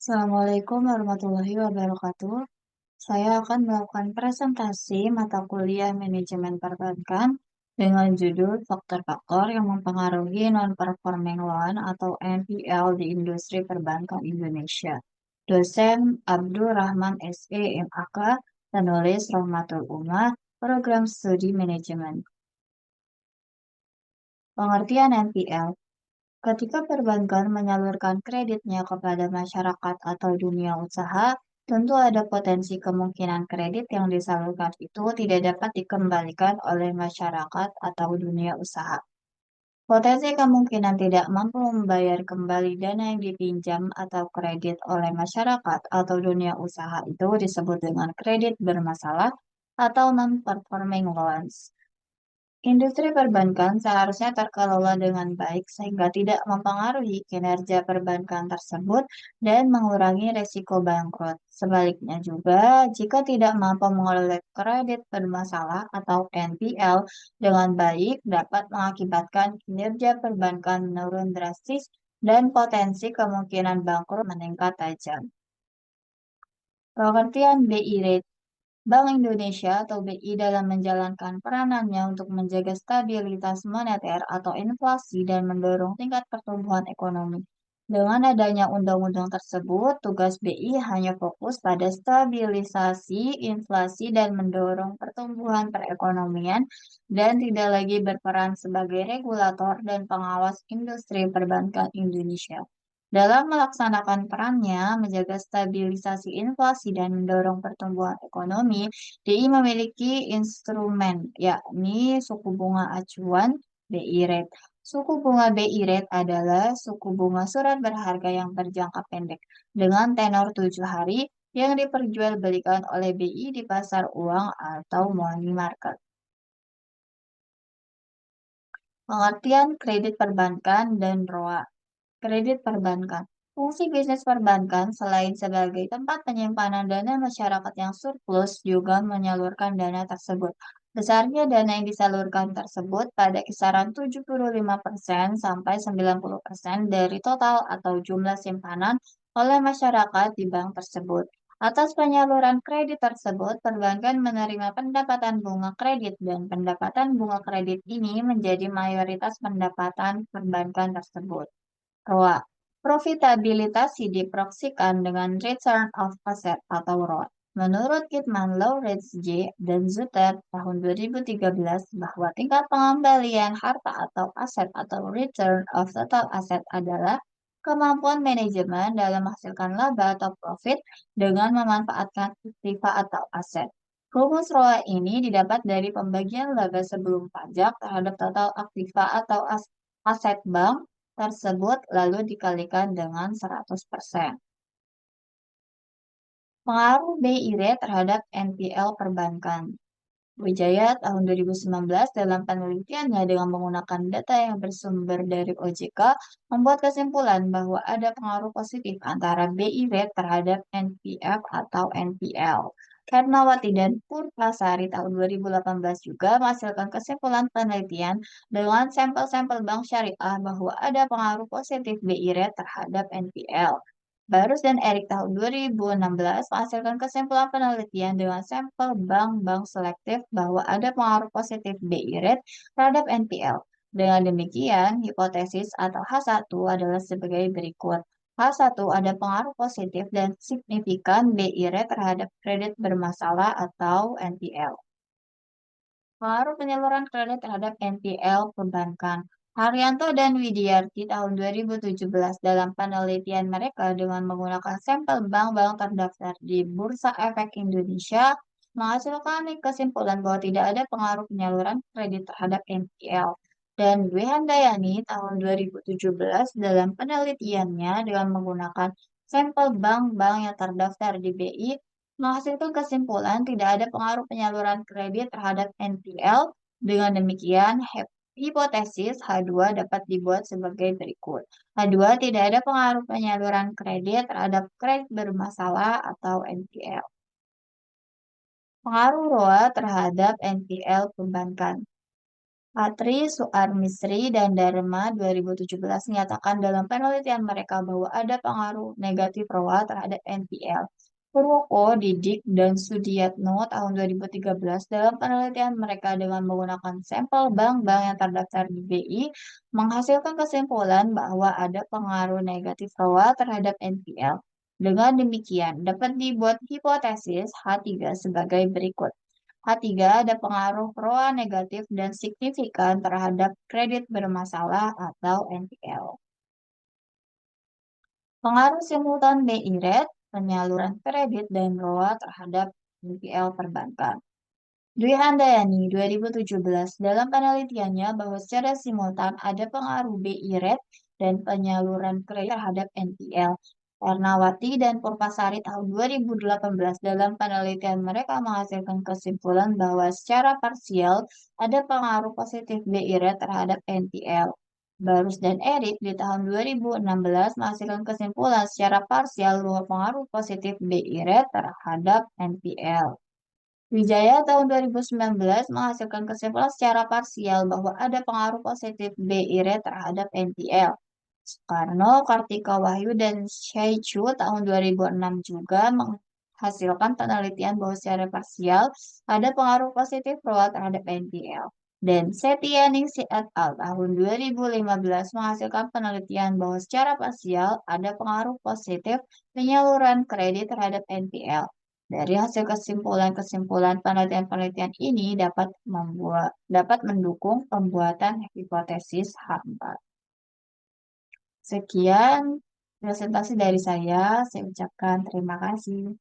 Assalamualaikum warahmatullahi wabarakatuh. Saya akan melakukan presentasi mata kuliah manajemen perbankan dengan judul faktor-faktor yang mempengaruhi non-performing loan atau NPL di industri perbankan Indonesia. Dosen Abdul Rahman SE MAK, penulis Rohmatul Umah, Program Studi Manajemen. Pengertian NPL. Ketika perbankan menyalurkan kreditnya kepada masyarakat atau dunia usaha, tentu ada potensi kemungkinan kredit yang disalurkan itu tidak dapat dikembalikan oleh masyarakat atau dunia usaha. Potensi kemungkinan tidak mampu membayar kembali dana yang dipinjam atau kredit oleh masyarakat atau dunia usaha itu disebut dengan kredit bermasalah atau non-performing loans. Industri perbankan seharusnya terkelola dengan baik sehingga tidak mempengaruhi kinerja perbankan tersebut dan mengurangi resiko bangkrut. Sebaliknya juga, jika tidak mampu mengelola kredit bermasalah atau NPL dengan baik, dapat mengakibatkan kinerja perbankan menurun drastis dan potensi kemungkinan bangkrut meningkat tajam. Pengertian BI Rate. Bank Indonesia atau BI dalam menjalankan peranannya untuk menjaga stabilitas moneter atau inflasi dan mendorong tingkat pertumbuhan ekonomi. Dengan adanya undang-undang tersebut, tugas BI hanya fokus pada stabilisasi inflasi dan mendorong pertumbuhan perekonomian dan tidak lagi berperan sebagai regulator dan pengawas industri perbankan Indonesia. Dalam melaksanakan perannya menjaga stabilisasi inflasi dan mendorong pertumbuhan ekonomi, DI memiliki instrumen, yakni suku bunga acuan BI Rate. Suku bunga BI Rate adalah suku bunga surat berharga yang berjangka pendek dengan tenor 7 hari yang diperjualbelikan oleh BI di pasar uang atau money market. Pengertian kredit perbankan dan ROA. Kredit perbankan. Fungsi bisnis perbankan selain sebagai tempat penyimpanan dana masyarakat yang surplus juga menyalurkan dana tersebut. Besarnya dana yang disalurkan tersebut pada kisaran 75% sampai 90% dari total atau jumlah simpanan oleh masyarakat di bank tersebut. Atas penyaluran kredit tersebut, perbankan menerima pendapatan bunga kredit dan pendapatan bunga kredit ini menjadi mayoritas pendapatan perbankan tersebut. ROA. Profitabilitas diproksikan dengan Return of Asset atau ROA. Menurut Kidman Lawrence J. dan Zutter tahun 2013 bahwa tingkat pengembalian harta atau aset atau Return of Total Asset adalah kemampuan manajemen dalam menghasilkan laba atau profit dengan memanfaatkan aktiva atau aset. Rumus ROA ini didapat dari pembagian laba sebelum pajak terhadap total aktiva atau aset bank tersebut lalu dikalikan dengan 100%. Pengaruh BI Rate terhadap NPL perbankan. Wijaya tahun 2019 dalam penelitiannya dengan menggunakan data yang bersumber dari OJK membuat kesimpulan bahwa ada pengaruh positif antara BI Rate terhadap NPF atau NPL. Karnawati dan Purvasari tahun 2018 juga menghasilkan kesimpulan penelitian dengan sampel-sampel bank syariah bahwa ada pengaruh positif BI Rate terhadap NPL. Barus dan Erik tahun 2016 menghasilkan kesimpulan penelitian dengan sampel bank-bank selektif bahwa ada pengaruh positif BI rate terhadap NPL. Dengan demikian, hipotesis atau H1 adalah sebagai berikut. H1 ada pengaruh positif dan signifikan BI rate terhadap kredit bermasalah atau NPL. Pengaruh penyaluran kredit terhadap NPL perbankan. Haryanto dan Widiarti tahun 2017 dalam penelitian mereka dengan menggunakan sampel bank-bank terdaftar di Bursa Efek Indonesia menghasilkan kesimpulan bahwa tidak ada pengaruh penyaluran kredit terhadap NPL. Dan Dwi Handayani tahun 2017 dalam penelitiannya dengan menggunakan sampel bank-bank yang terdaftar di BI menghasilkan kesimpulan tidak ada pengaruh penyaluran kredit terhadap NPL. Dengan demikian, hipotesis H2 dapat dibuat sebagai berikut. H2 tidak ada pengaruh penyaluran kredit terhadap kredit bermasalah atau NPL. Pengaruh ROA terhadap NPL perbankan. Atri, Suarmisri, dan Dharma 2017 menyatakan dalam penelitian mereka bahwa ada pengaruh negatif ROA terhadap NPL. Purwoko, Didik, dan Sudiatno tahun 2013 dalam penelitian mereka dengan menggunakan sampel bank-bank yang terdaftar di BI menghasilkan kesimpulan bahwa ada pengaruh negatif ROA terhadap NPL. Dengan demikian, dapat dibuat hipotesis H3 sebagai berikut. H3 ada pengaruh ROA negatif dan signifikan terhadap kredit bermasalah atau NPL. Pengaruh simultan BI rate, penyaluran kredit, dan ROA terhadap NPL perbankan. Dwi Handayani 2017 dalam penelitiannya bahwa secara simultan ada pengaruh BI rate dan penyaluran kredit terhadap NPL. Ernawati dan Purpasari tahun 2018 dalam penelitian mereka menghasilkan kesimpulan bahwa secara parsial ada pengaruh positif BI rate terhadap NPL. Barus dan Erik di tahun 2016 menghasilkan kesimpulan secara parsial bahwa pengaruh positif BI rate terhadap NPL. Wijaya tahun 2019 menghasilkan kesimpulan secara parsial bahwa ada pengaruh positif BI rate terhadap NPL. Soekarno, Kartika Wahyu, dan Shaichu tahun 2006 juga menghasilkan penelitian bahwa secara parsial ada pengaruh positif ROA terhadap NPL. Dan Setianingsih et al. Tahun 2015 menghasilkan penelitian bahwa secara parsial ada pengaruh positif penyaluran kredit terhadap NPL. Dari hasil kesimpulan-kesimpulan penelitian-penelitian ini dapat mendukung pembuatan hipotesis H4. Sekian presentasi dari saya ucapkan terima kasih.